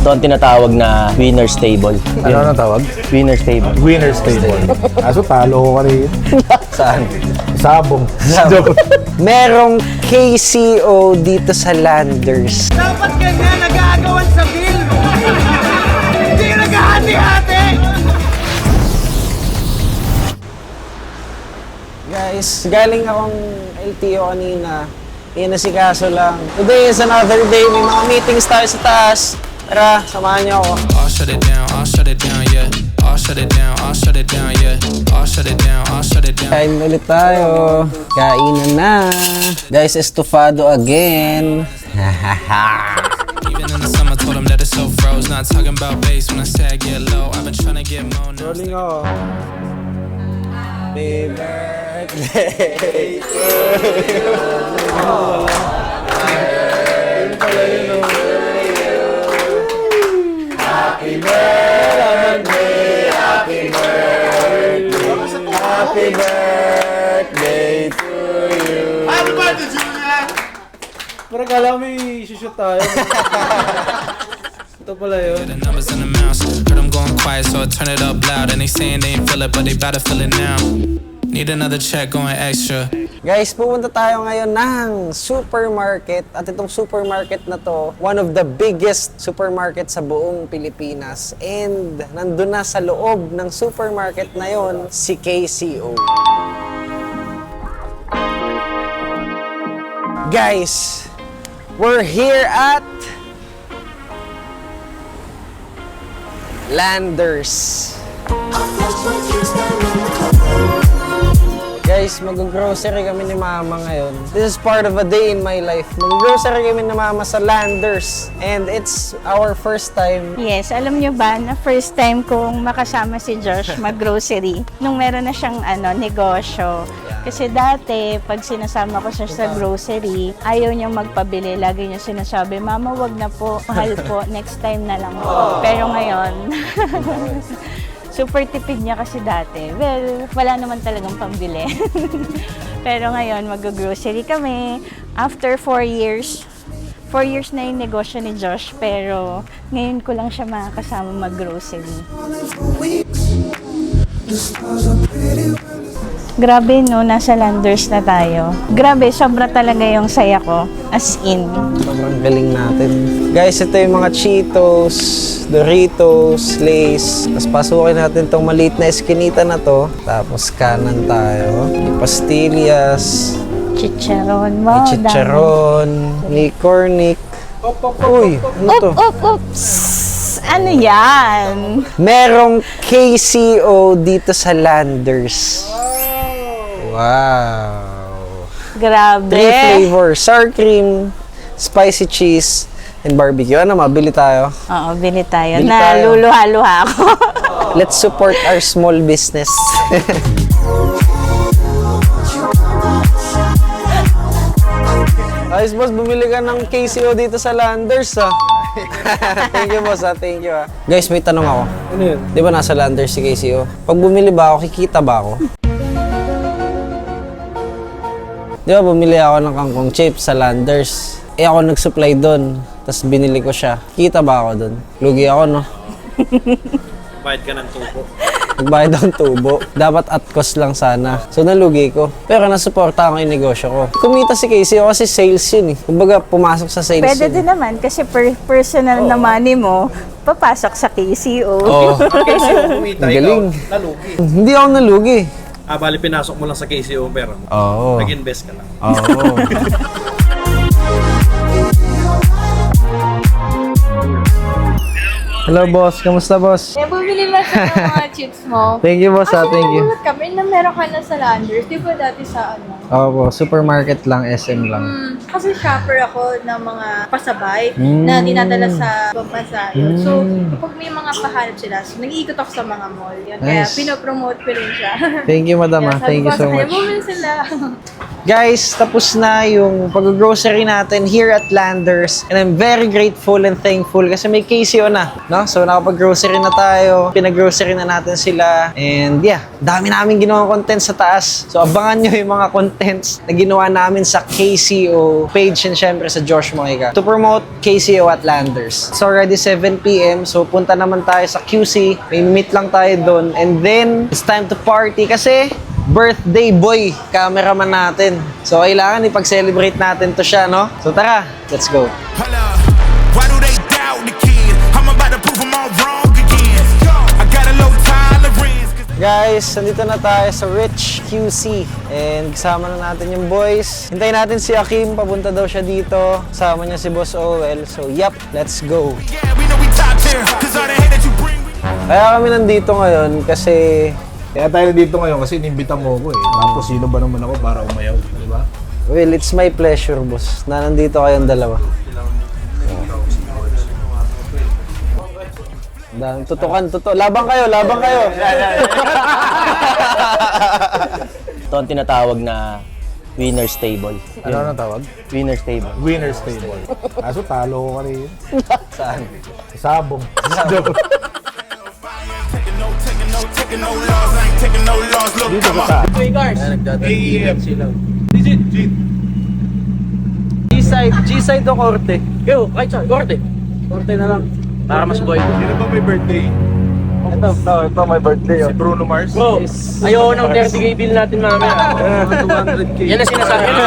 Ito ang tinatawag na winner's table. Ano na tawag? Winner's table. Winner's table. Aso talo ko kanina. Saan? Sabong. Merong KCO dito sa Landers. Dapat ganyan nag-aagawan sa bill. Hindi naghahati-hati. Guys, galing akong LTO kanina. Inasikaso lang. Today is another day. May mga meetings tayo sa taas. Tara, samahan niyo ako. I'll shut it down, yeah. I'll shut it down, yeah. I'll shut it down, Kain ulit tayo. Kainan na. Guys, estofado again. Even in the summer, told them that it's so froze. Not talking about bass when I say I get low. I've been trying to get more. Rolling ako. Happy birthday to you. Happy birthday, happy birthday, happy birthday to you. Happy birthday, Julian! Parang kala ko may shoot tayo. Ito pala yun. The numbers in the mouse. Heard them going quiet, so I turn it up loud. And they saying they ain't feel it, but they bout to feel it now. Need another check going extra. Guys, pupunta tayo ngayon ng supermarket. At itong supermarket na to, one of the biggest supermarket sa buong Pilipinas. And nandun na sa loob ng supermarket na yon si KCO. Guys, we're here at Landers. Guys, mag-grocery kami ni Mama ngayon. This is part of a day in my life. Mag-grocery kami ni Mama sa Landers. And it's our first time. Yes, alam nyo ba na first time kong makasama si Josh mag-grocery nung meron na siyang negosyo. Kasi dati, pag sinasama ko siya sa grocery, ayaw niyang magpabili. Lagi niya sinasabi, Mama, wag na po. Mahal po. Next time na lang po. Pero ngayon, super tipid niya kasi dati. Well, wala naman talagang pambili. Pero ngayon, mag-grocery kami. After 4 years, 4 years na yung negosyo ni Josh, pero ngayon ko lang siya makakasama mag-grocery. Grabe no, nasa Landers na tayo. Grabe, sobra talaga yung saya ko. As in. Sobrang galing natin. Guys, ito yung mga Cheetos, Doritos, Lay's. Tapos pasukin natin tong maliit na eskinita na to. Tapos kanan tayo. May pastillas. Chicharon mo. May chicharon. May cornic. Uy, ano to? Oops! Ano yan? Merong KCO dito sa Landers. Wow! Grabe. 3 flavors. Sour cream, spicy cheese, and barbecue. Ano, mabili tayo? Oo, bili tayo. Bili tayo. Naluluha-luha ako. Let's support our small business. Ayos, boss, bumili ka ng KCO dito sa Landers, ah. Thank you, boss, ah. Thank you, ah. Guys, may tanong ako. Ano yun? Di ba nasa Landers si KCO? Pag bumili ba ako, kikita ba ako? Di ba bumili ako ng kangkong chips sa Landers? Eh ako nag-supply doon. Tapos binili ko siya. Kita ba ako doon? Lugi ako, no? Bayad ka ng tubo. Nagbayad akong tubo. Dapat at cost lang sana. So nalugi ko. Pero nasuporta ko yung negosyo ko. Kumita si Casey kasi sales yun eh. Kumbaga pumasok sa sales Pwede yun. din naman kasi personal na money mo, papasok sa KCO. Oo. Kasi kumita, Galing. ikaw, nalugi. Hindi ako nalugi. Bali pinasok mo lang sa KCO pera mo. Oo. Nag-invest ka lang. Oo. Hello, boss. Kamusta, boss? Eh, bumili lang sa mga chips mo. Thank you, boss. Thank you. Nagulat kami na meron ka na sa Landers. Di ba dati sa ano? Opo, supermarket lang, SM lang. Kasi shopper ako ng mga pasabay na dinadala sa bansa yun. So, kapag may mga pahanap sila, so, nag-iikot ako sa mga mall. Yun. Kaya Nice. pinopromote ko rin siya. Thank you, madam. Kaya sabi Thank you ko so sa kanya, much. bumili sila. Guys, tapos na yung pag-grocery natin here at Landers. And I'm very grateful and thankful kasi may KCO na. no? So, nakapag-grocery na tayo. Pinag-grocery na natin sila. And yeah, dami namin ginawang content sa taas. So, abangan nyo yung mga contents na ginawa namin sa KCO page and syempre sa Josh Mojica to promote KCO at Landers. It's already 7 p.m. So, punta naman tayo sa QC. May meet lang tayo doon. And then, it's time to party kasi birthday boy, cameraman natin. So, kailangan ipag-celebrate natin to siya, no? So, tara, let's go. Why do they doubt the kid? I'm about to prove them all wrong again. I got a low tolerance. Guys, nandito na tayo sa Rich QC. And kasama na natin yung boys. Hintayin natin si Akim, papunta daw siya dito. Kasama niya si Boss OL. So, yup, let's go. Yeah, we know we top tier. Cause all the hate that you bring. Kaya kami nandito ngayon kasi Kaya tayo dito ngayon kasi inimbita mo ako eh. Tapos sino ba naman ako para umayaw, di ba? well, it's my pleasure, boss, na nandito kayong dalawa. Tutukan. Labang kayo. Ito ang tinatawag na winner's table. Ano ang tawag? Winner's table. Winner's table. Kaso talo ko kanina. Saan? Sa sabong. Taking no loss, I ain't taking no loss. Look, Dito come ka on. sa AEM. G-side o korte? Yo, kahit saan, korte. Korte na lang. Para mas boy. Sino ba may birthday? Ito may birthday. Si Bruno Mars? Bro, ayoko ng 30k bill natin mamaya. 200k. Yan na sinasabi ko.